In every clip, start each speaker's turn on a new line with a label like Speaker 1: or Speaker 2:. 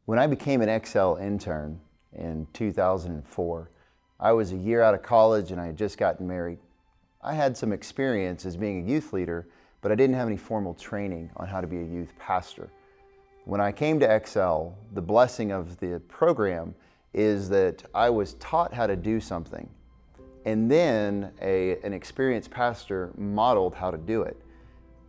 Speaker 1: When I became an XL intern in 2004, I was a year out of college and I had just gotten married. I had some experience as being a youth leader, but I didn't have any formal training on how to be a youth pastor. When I came to XL, the blessing of the program is that I was taught how to do something, and then an experienced pastor modeled how to do it,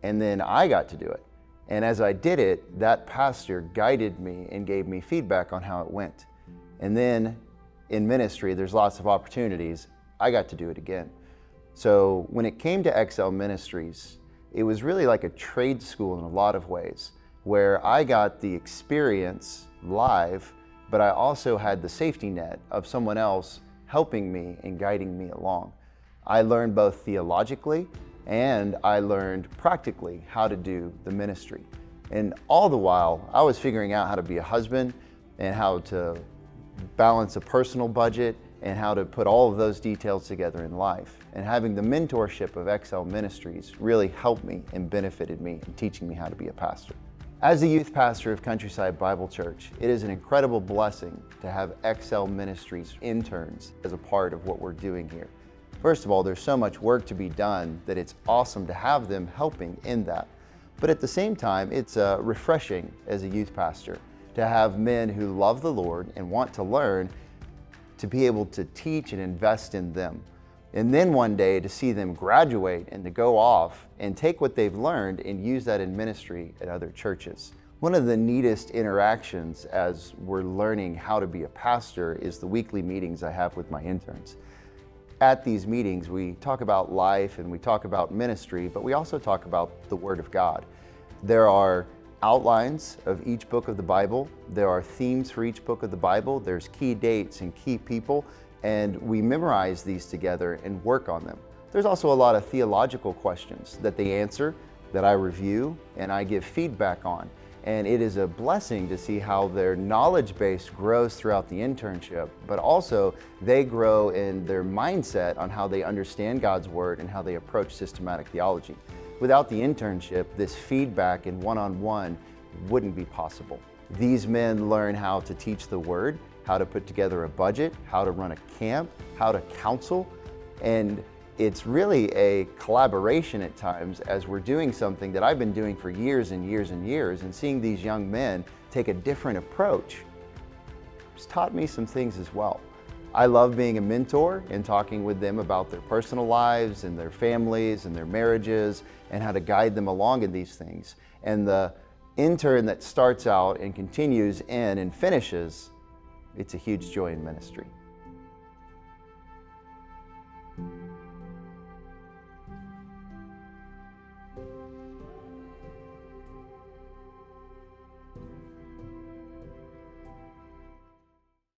Speaker 1: and then I got to do it. And as I did it, that pastor guided me and gave me feedback on how it went. And then in ministry, there's lots of opportunities. I got to do it again. So when it came to XL Ministries, it was really like a trade school in a lot of ways, where I got the experience live, but I also had the safety net of someone else helping me and guiding me along. I learned both theologically and I learned practically how to do the ministry. And all the while, I was figuring out how to be a husband and how to balance a personal budget and how to put all of those details together in life. And having the mentorship of XL Ministries really helped me and benefited me in teaching me how to be a pastor. As the youth pastor of Countryside Bible Church, it is an incredible blessing to have XL Ministries interns as a part of what we're doing here. First of all, there's so much work to be done that it's awesome to have them helping in that. But at the same time, it's refreshing as a youth pastor to have men who love the Lord and want to learn, to be able to teach and invest in them. And then one day to see them graduate and to go off and take what they've learned and use that in ministry at other churches. One of the neatest interactions as we're learning how to be a pastor is the weekly meetings I have with my interns. At these meetings, we talk about life and we talk about ministry, but we also talk about the Word of God. There are outlines of each book of the Bible. There are themes for each book of the Bible. There's key dates and key people, and we memorize these together and work on them. There's also a lot of theological questions that they answer, that I review, and I give feedback on. And it is a blessing to see how their knowledge base grows throughout the internship, but also they grow in their mindset on how they understand God's Word and how they approach systematic theology. Without the internship, this feedback and one-on-one wouldn't be possible. These men learn how to teach the Word, how to put together a budget, how to run a camp, how to counsel, and it's really a collaboration at times as we're doing something that I've been doing for years and years and years, and seeing these young men take a different approach has taught me some things as well. I love being a mentor and talking with them about their personal lives and their families and their marriages and how to guide them along in these things. And the intern that starts out and continues in and finishes, it's a huge joy in ministry.